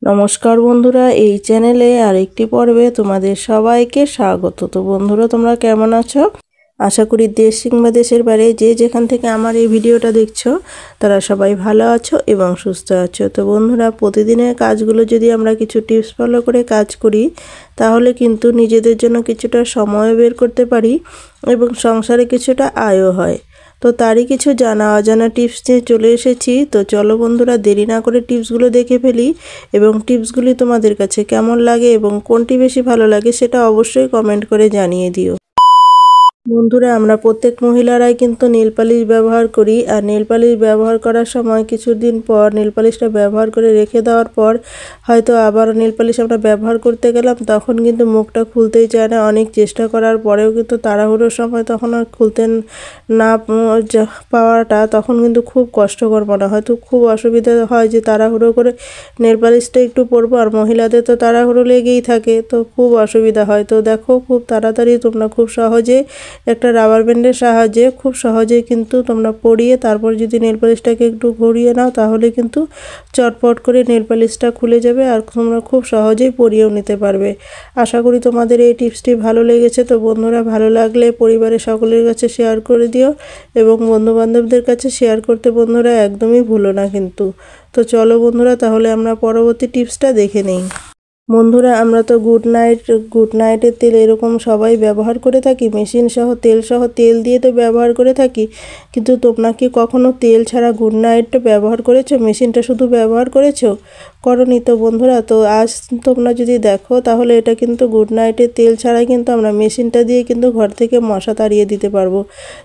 নমস্কার বন্ধুরা, এই চ্যানেলে আরেকটি পর্বে তোমাদের সবাইকে স্বাগত। তো বন্ধুরা, তোমরা কেমন আছো? আশা করি দেশ কিংবা দেশের বাইরে যে যেখান থেকে আমার এই ভিডিওটা দেখছো তারা সবাই ভালো আছো এবং সুস্থ আছো। তো বন্ধুরা, প্রতিদিনের কাজগুলো যদি আমরা কিছু টিপস ফলো করে কাজ করি তাহলে কিন্তু নিজেদের জন্য কিছুটা সময় বের করতে পারি এবং সংসারে কিছুটা আয়ও হয়। তো তারই কিছু জানা অজানা টিপস নিয়ে চলে এসেছি। তো চলো বন্ধুরা, দেরি না করে টিপসগুলো দেখে ফেলি এবং টিপসগুলি তোমাদের কাছে কেমন লাগে এবং কোনটি বেশি ভালো লাগে সেটা অবশ্যই কমেন্ট করে জানিয়ে দিও। বন্ধুরা, আমরা প্রত্যেক মহিলারাই কিন্তু নেল পালিশ ব্যবহার করি, আর নেল পালিশ ব্যবহার করার সময় কিছুদিন পর নেল পালিশটা ব্যবহার করে রেখে দেওয়ার পর হয়তো আবার নেল পালিশ আমরা ব্যবহার করতে গেলাম, তখন কিন্তু মুখটা খুলতেই চায় না। অনেক চেষ্টা করার পরেও কিন্তু তাড়াহুড়োর সময় তখন আর খুলতে না পাওয়াটা তখন কিন্তু খুব কষ্টকর মনে হয়। তো খুব অসুবিধা হয় যে তাড়াহুড়ো করে নেল পালিশটা একটু পরবো, আর মহিলাদের তো তাড়াহুড়ো লেগেই থাকে, তো খুব অসুবিধা হয়। তো দেখো, খুব তাড়াতাড়ি তোমরা খুব সহজে একটা রাবার ব্যান্ডের সাহায্যে খুব সহজেই কিন্তু তোমরা পরিয়ে তারপর যদি নেল পালিশটাকে একটু ঘুরিয়ে নাও তাহলে কিন্তু চটপট করে নেল পালিশটা খুলে যাবে আর তোমরা খুব সহজেই পরিয়েও নিতে পারবে। আশা করি তোমাদের এই টিপসটি ভালো লেগেছে। তো বন্ধুরা, ভালো লাগলে পরিবারের সকলের কাছে শেয়ার করে দিও এবং বন্ধুবান্ধবদের কাছে শেয়ার করতে বন্ধুরা একদমই ভুলো না কিন্তু। তো চলো বন্ধুরা, তাহলে আমরা পরবর্তী টিপসটা দেখে নিই। বন্ধুরা, আমরা তো গুড নাইটের তেল এরকম সবাই ব্যবহার করে থাকি, মেশিন সহ তেল দিয়ে তো ব্যবহার করে থাকি, কিন্তু তোমরা কি কখনো তেল ছাড়া গুড নাইটটা ব্যবহার করেছো? মেশিনটা শুধু ব্যবহার করেছো? করনি তো বন্ধুরা। তো আজ তোমরা যদি দেখো তাহলে এটা কিন্তু গুড নাইটের তেল ছাড়াই কিন্তু আমরা মেশিনটা দিয়ে কিন্তু ঘর থেকে মশা তাড়িয়ে দিতে পারবো।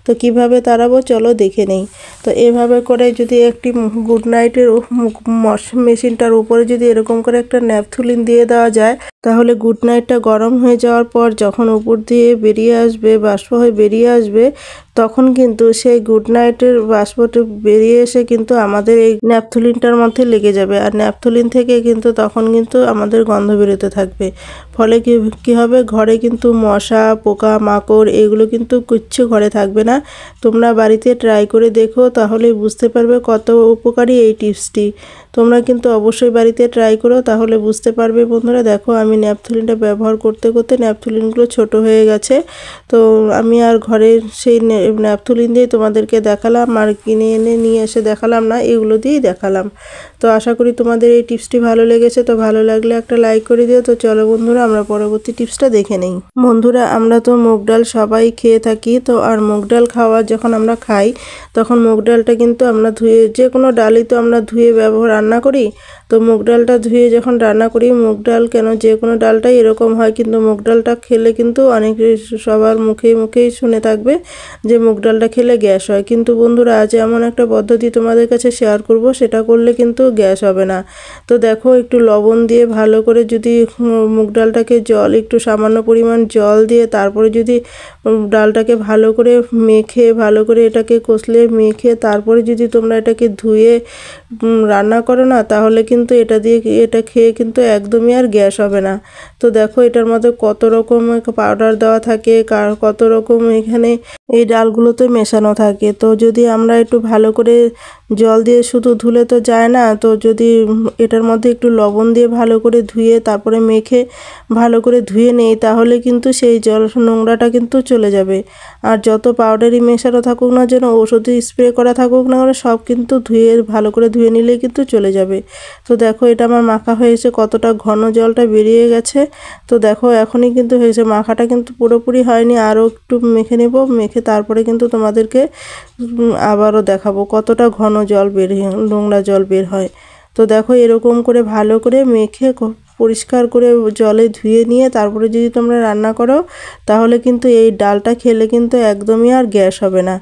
তো কিভাবে তাড়াবো চলো দেখে নেই। তো এভাবে করে যদি একটি গুড নাইটের মেশিনটার উপরে যদি এরকম করে একটা ন্যাপথলিন দিয়ে দেওয়া যায় তাহলে গুড নাইটটা গরম হয়ে যাওয়ার পর যখন উপর দিয়ে বেরিয়ে আসবে, বাষ্প হয়ে বেরিয়ে আসবে, তখন কিন্তু সেই গুড নাইটের বাষ্পটা বেরিয়ে এসে কিন্তু আমাদের এই ন্যাপথলিনটার মধ্যে লেগে যাবে, আর ন্যাপথলিন থেকে কিন্তু তখন কিন্তু আমাদের গন্ধ বেরোতে থাকবে। ফলে কি হবে, ঘরে কিন্তু মশা পোকা মাকড় এগুলো কিন্তু কিচ্ছু ঘরে থাকবে না। তোমরা বাড়িতে ট্রাই করে দেখো, তাহলে বুঝতে পারবে কত উপকারী এই টিপসটি। তোমরা কিন্তু অবশ্যই বাড়িতে ট্রাই করো, তাহলে বুঝতে পারবে। বন্ধুরা দেখো, আমি ন্যাপথলিনটা ব্যবহার করতে করতে ন্যাপথলিনগুলো ছোট হয়ে গেছে। তো আমি আর ঘরে সেই ন্যাপথলিন দিয়ে তোমাদেরকে দেখালাম, আর কিনে এনে নিয়ে এসে দেখালাম না, এগুলো দিয়েই দেখালাম। তো আশা করি তোমাদের এই টিপসটি ভালো লেগেছে। তো ভালো লাগলে একটা লাইক করে দিও। তো চলো বন্ধুরা, আমরা পরবর্তী টিপসটা দেখে নেই। বন্ধুরা, আমরা তো মুগ ডাল সবাই খেয়ে থাকি। তো আর মুগ ডাল যখন আমরা খাই তখন মুগ ডালটা কিন্তু আমরা ধুয়ে, যে কোনো ডালই তো আমরা ধুয়ে রান্না করি। তো মুগ ডালটা ধুয়ে যখন রান্না করি, মুগ ডাল কেন যে কোনো ডালটাই এরকম হয়, কিন্তু মুগ ডালটা খেলে কিন্তু অনেক সবার মুখেই শুনে থাকবে যে মুগ ডালটা খেলে গ্যাস হয়। কিন্তু বন্ধুরা, আজ এমন একটা পদ্ধতি তোমাদের কাছে শেয়ার করব, সেটা করলে কিন্তু গ্যাস হবে না। তো দেখো, একটু লবণ দিয়ে ভালো করে যদি মুগ ডালটাকে একটু সামান্য পরিমাণ জল দিয়ে তারপরে যদি ডালটাকে ভালো করে মেখে, ভালো করে এটাকে কষলে মেখে তারপরে যদি তোমরা এটাকে ধুয়ে রান্না করো না, তাহলে কিন্তু এটা খেয়ে কিন্তু একদমই আর গ্যাস হবে না। তো দেখো, এটার মধ্যে কত রকম পাউডার দেওয়া থাকে, কত রকম এখানে এই ডালগুলোতে মেশানো থাকে। তো যদি আমরা একটু ভালো করে জল দিয়ে শুধু ধুলে তো যায় না, তো যদি এটার মধ্যে একটু লবণ দিয়ে ভালো করে ধুয়ে তারপরে মেখে ভালো করে ধুয়ে নেই, তাহলে কিন্তু সেই নোংরাটা কিন্তু চলে যাবে। আর যত পাউডারই মেশানো থাকুক না যেন, ওষুধে স্প্রে করা থাকুক না, সব কিন্তু ভালো করে ধুয়ে নিলেই কিন্তু চলে যাবে। তো দেখো, এটা আমার মাখা হয়েছে, কতটা ঘন জলটা বেরিয়ে গেছে। তো দেখো, এখনই কিন্তু হয়েছে, মাখাটা কিন্তু পুরোপুরি হয়নি, আরও একটু মেখে নেব। মেখে তারপরে কিন্তু তোমাদেরকে আবারও দেখাবো কতটা ঘন নোংরা জল বের হয়। তো দেখো, এরকম করে ভালো করে মেখে পরিষ্কার করে জলে ধুয়ে নিয়ে তারপরে যদি তোমরা রান্না করো, তাহলে কিন্তু এই ডালটা খেলে কিন্তু একদমই আর গ্যাস হবে না।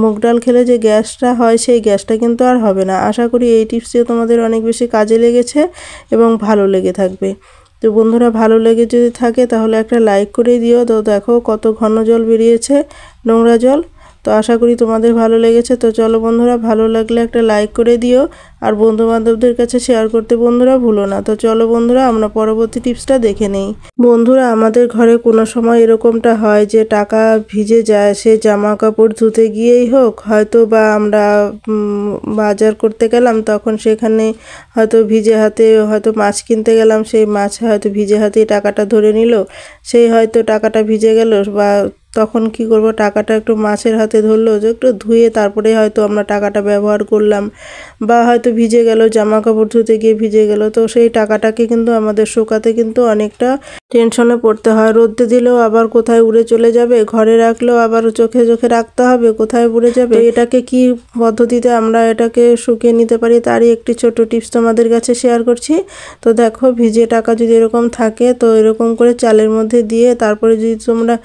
মুগ ডাল খেলে যে গ্যাসটা হয় সেই গ্যাসটা কিন্তু আর হবে না। আশা করি এই টিপসটিও তোমাদের অনেক বেশি কাজে লেগেছে এবং ভালো লেগে থাকবে। তো বন্ধুরা, ভালো লেগে যদি থাকে তাহলে একটা লাইক করে দিও। তো দেখো কত ঘন জল বেরিয়েছে, নোংরা জল। তো আশা করি তোমাদের ভালো লেগেছে। তো চলো বন্ধুরা, ভালো লাগলে একটা লাইক করে দিও আর বন্ধু বান্ধবদের কাছে শেয়ার করতে বন্ধুরা ভুলো না। তো চলো বন্ধুরা, আমরা পরবর্তী টিপসটা দেখে নেই। বন্ধুরা, আমাদের ঘরে কোনো সময় এরকমটা হয় যে টাকা ভিজে যায়, সে জামা কাপড় ধুতে গিয়েই হোক, হয়তো বা আমরা বাজার করতে গেলাম, তখন সেখানে হয়তো ভিজে হাতে হয়তো মাছ কিনতে গেলাম, সেই মাছ হয়তো ভিজে হাতেই টাকাটা ধরে নিল, সেই হয়তো টাকাটা ভিজে গেল। বা তখন কি করব, টাকাটা একটু মাছের হাতে ধরলো যে একটু ধুয়ে তারপরে হয়তো আমরা টাকাটা ব্যবহার করলাম, বা হয়তো ভিজে গেল, জামা কাপড় ধুতে গিয়ে ভিজে গেল, তো সেই টাকাটাকে কিন্তু আমাদের শুকাতে কিন্তু অনেকটা টেনশনে পড়তে হয়। রোদে দিলেও আবার কোথায় উড়ে চলে যাবে, ঘরে রাখলেও আবার চোখে চোখে রাখতে হবে, কোথায় উড়ে যাবে। এটাকে কি পদ্ধতিতে আমরা এটাকে শুকিয়ে নিতে পারি তারই একটি ছোট টিপস তোমাদের কাছে শেয়ার করছি। তো দেখো, ভিজে টাকা যদি এরকম থাকে, তো এরকম করে চালের মধ্যে দিয়ে তারপরে যদি তোমরা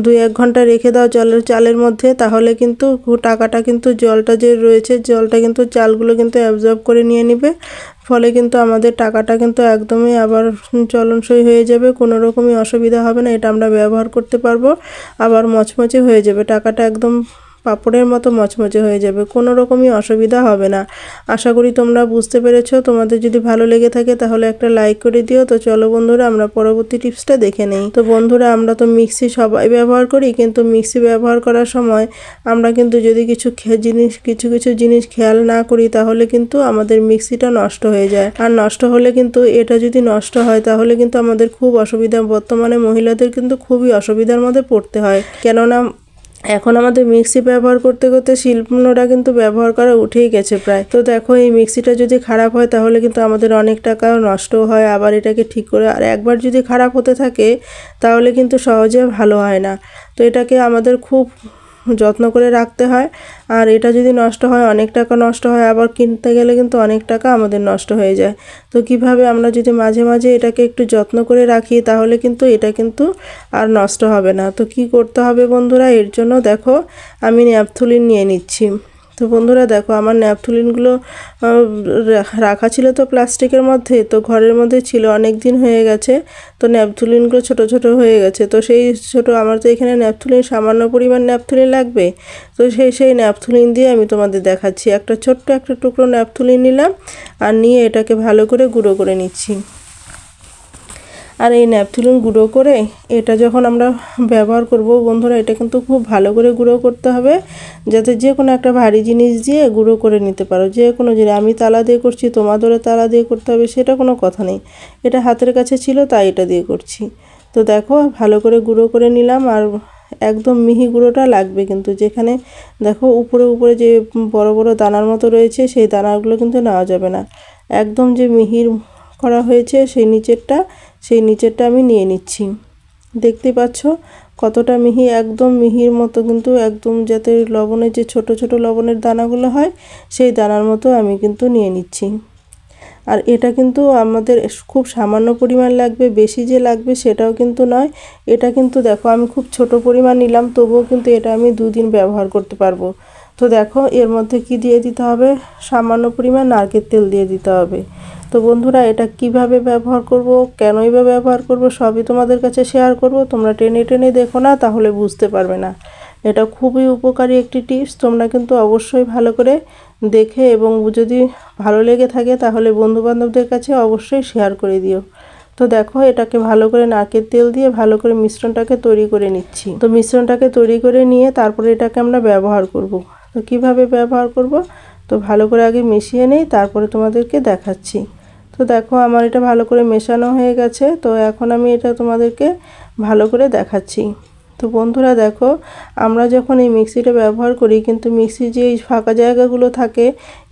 2-1 ঘন্টা রেখে দাও চালের মধ্যে, তাহলে কিন্তু টাকাটা কিন্তু জলটা যে রয়েছে, জলটা কিন্তু চালগুলো কিন্তু অ্যাবজর্ব করে নিয়ে নেবে। ফলে কিন্তু আমাদের টাকাটা কিন্তু একদমই আবার চলনসই হয়ে যাবে, কোনো রকমই অসুবিধা হবে না। এটা আমরা ব্যবহার করতে পারবো, আবার মচমচে হয়ে যাবে, টাকাটা একদম পাপড়ের মতো মচমচে হয়ে যাবে, কোনো রকমই অসুবিধা হবে না। আশা করি তোমরা বুঝতে পেরেছো। তোমাদের যদি ভালো লেগে থাকে তাহলে একটা লাইক করে দিও। তো চলো বন্ধুরা, আমরা পরবর্তী টিপসটা দেখে নেই। তো বন্ধুরা, আমরা তো মিক্সি সবাই ব্যবহার করি, কিন্তু মিক্সি ব্যবহার করার সময় আমরা কিন্তু যদি কিছু জিনিস খেয়াল না করি, তাহলে কিন্তু আমাদের মিক্সিটা নষ্ট হয়ে যায়। আর নষ্ট হলে কিন্তু, এটা যদি নষ্ট হয় তাহলে কিন্তু আমাদের খুব অসুবিধা, বর্তমানে মহিলাদের কিন্তু খুবই অসুবিধার মধ্যে পড়তে হয়। কেননা এখন আমাদের মিক্সি ব্যবহার করতে করতে শিলনোড়া কিন্তু ব্যবহার করা উঠেই গেছে প্রায়। তো দেখো, এই মিক্সিটা যদি খারাপ হয় তাহলে কিন্তু আমাদের অনেক টাকা নষ্ট হয়, আবার এটাকে ঠিক করে আর একবার যদি খারাপ হতে থাকে তাহলে কিন্তু সহজে ভালো হয় না। তো এটাকে আমাদের খুব যত্ন করে রাখতে হয়। আর এটা যদি নষ্ট হয়, অনেক টাকা নষ্ট হয়, আবার কিনতে গেলে কিন্তু অনেক টাকা আমাদের নষ্ট হয়ে যায়। তো কিভাবে আমরা যদি মাঝে মাঝে এটাকে একটু যত্ন করে রাখি, তাহলে কিন্তু এটা কিন্তু আর নষ্ট হবে না। তো কি করতে হবে বন্ধুরা, এর জন্য দেখো আমি ন্যাপথলিন নিয়ে নিচ্ছি। তো বন্ধুরা দেখো, আমার ন্যাপথলিনগুলো রাখা ছিল তো প্লাস্টিকের মধ্যে, তো ঘরের মধ্যে ছিল, অনেক দিন হয়ে গেছে, তো ন্যাপথলিনগুলো ছোট ছোট হয়ে গেছে। তো সেই ছোট, আমার তো এখানে ন্যাপথলিন সামান্য পরিমাণ ন্যাপথলিন লাগবে, তো সেই ন্যাপথলিন দিয়ে আমি তোমাদের দেখাচ্ছি। একটা ছোট্ট একটা টুকরো ন্যাপথলিন নিলাম, আর নিয়ে এটাকে ভালো করে গুঁড়ো করে নিচ্ছি। আর এই ন্যাপথলিন গুঁড়ো করে এটা যখন আমরা ব্যবহার করব বন্ধুরা, এটা কিন্তু খুব ভালো করে গুঁড়ো করতে হবে, যাতে যে কোনো একটা ভারী জিনিস দিয়ে গুঁড়ো করে নিতে পারো। যে কোনো জিনিস, আমি তালা দিয়ে করছি, তোমাদেরও তালা দিয়ে করতে হবে সেটা কোনো কথা নেই, এটা হাতের কাছে ছিল তাই এটা দিয়ে করছি। তো দেখো, ভালো করে গুঁড়ো করে নিলাম। আর একদম মিহি গুঁড়োটা লাগবে কিন্তু, যেখানে দেখো উপরে উপরে যে বড় বড় দানার মতো রয়েছে, সেই দানাগুলো কিন্তু নেওয়া যাবে না। একদম যে মিহির করা হয়েছে সেই নিচেরটা আমি নিয়ে নিচ্ছি। দেখতে পাচ্ছ কতটা মিহি, একদম মিহির মতো, কিন্তু একদম যাতে লবণের যে ছোট ছোট লবণের দানাগুলো হয়, সেই দানার মতো আমি কিন্তু নিয়ে নিচ্ছি। আর এটা কিন্তু আমাদের খুব সামান্য পরিমাণ লাগবে, বেশি যে লাগবে সেটাও কিন্তু নয়। এটা কিন্তু দেখো, আমি খুব ছোট পরিমাণ নিলাম, তবুও কিন্তু এটা আমি 2 দিন ব্যবহার করতে পারবো। তো দেখো, এর মধ্যে কি দিয়ে দিতে হবে, সামান্য পরিমাণ নারকেল তেল দিয়ে দিতে হবে। তো বন্ধুরা, এটা কিভাবে ব্যবহার করব, কেনই বা ব্যবহার করব, সবই তোমাদের কাছে শেয়ার করব। তোমরা টেনে টেনে দেখো না, তাহলে বুঝতে পারবে না। এটা খুবই উপকারী একটি টিপস, তোমরা কিন্তু অবশ্যই ভালো করে দেখে এবং যদি ভালো লেগে থাকে তাহলে বন্ধুবান্ধবদের কাছে অবশ্যই শেয়ার করে দিও। তো দেখো, এটাকে ভালো করে নারকেল তেল দিয়ে ভালো করে মিশ্রণটাকে তৈরি করে নিচ্ছি। তো মিশ্রণটাকে তৈরি করে নিয়ে তারপরে এটাকে আমরা ব্যবহার করব। তো কিভাবে ব্যবহার করব, তো ভালো করে আগে মিশিয়ে নেই, তারপরে তোমাদেরকে দেখাচ্ছি। তো দেখো, আমার এটা ভালো করে মেশানো হয়ে গেছে। তো এখন আমি এটা তোমাদেরকে ভালো করে দেখাচ্ছি। তো বন্ধুরা দেখো, আমরা যখন এই মিক্সিটা ব্যবহার করি, কিন্তু মিক্সির যে এই ফাঁকা জায়গাগুলো থাকে,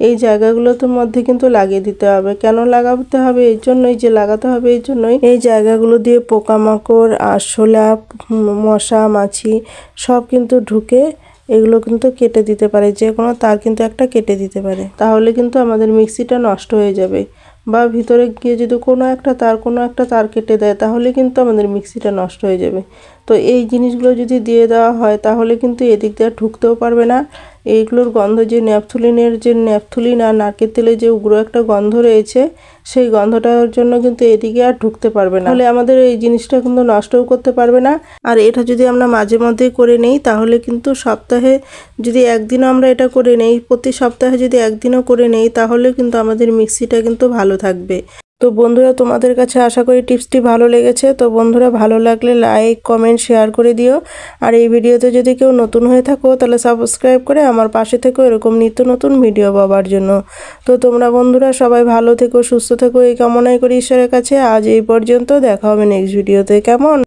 এই জায়গাগুলোর মধ্যে কিন্তু লাগিয়ে দিতে হবে। কেন লাগাতে হবে, এই জন্যই যে লাগাতে হবে, এই জন্যই এই জায়গাগুলো দিয়ে পোকামাকড়, আরশোলা, মশা মাছি সব কিন্তু ঢুকে এগুলো কিন্তু কেটে দিতে পারে, যে কোনো তার কিন্তু একটা কেটে দিতে পারে, তাহলে কিন্তু আমাদের মিক্সিটা নষ্ট হয়ে যাবে। বা ভিতরে গিয়ে যদি কোনো একটা তার কেটে দেয়, তাহলে কিন্তু আমাদের মিক্সিটা নষ্ট হয়ে যাবে। তো এই জিনিসগুলো যদি দিয়ে দেওয়া হয়, তাহলে কিন্তু এদিক দিয়ে ঢুকতেও পারবে না, এইগুলোর গন্ধ যে ন্যাপথলিন আর নারকেল তেলের যে উগ্র একটা গন্ধ রয়েছে, সেই গন্ধটার জন্য কিন্তু এদিকে আর ঢুকতে পারবে না, তাহলে আমাদের এই জিনিসটা কিন্তু নষ্টও করতে পারবে না। আর এটা যদি আমরা মাঝে মধ্যে করে নেই তাহলে কিন্তু সপ্তাহে যদি একদিনও আমরা এটা করে নেই, প্রতি সপ্তাহে যদি একদিনও করে নেই তাহলে কিন্তু আমাদের মিক্সিটা কিন্তু ভালো থাকবে। তো বন্ধুরা, তোমাদের কাছে আশা করি টিপসটি ভালো লেগেছে। তো বন্ধুরা, ভালো লাগলে লাইক কমেন্ট শেয়ার করে দিও। আর এই ভিডিওতে যদি কেউ নতুন হয়ে থাকো তাহলে সাবস্ক্রাইব করে আমার পাশে থেকো এরকম নিত্য নতুন ভিডিও পাওয়ার জন্য। তো তোমরা বন্ধুরা সবাই ভালো থেকো, সুস্থ থেকো এই কামনাই করি ঈশ্বরের কাছে। আজ এই পর্যন্ত, দেখা হবে নেক্সট ভিডিওতে। কেমন?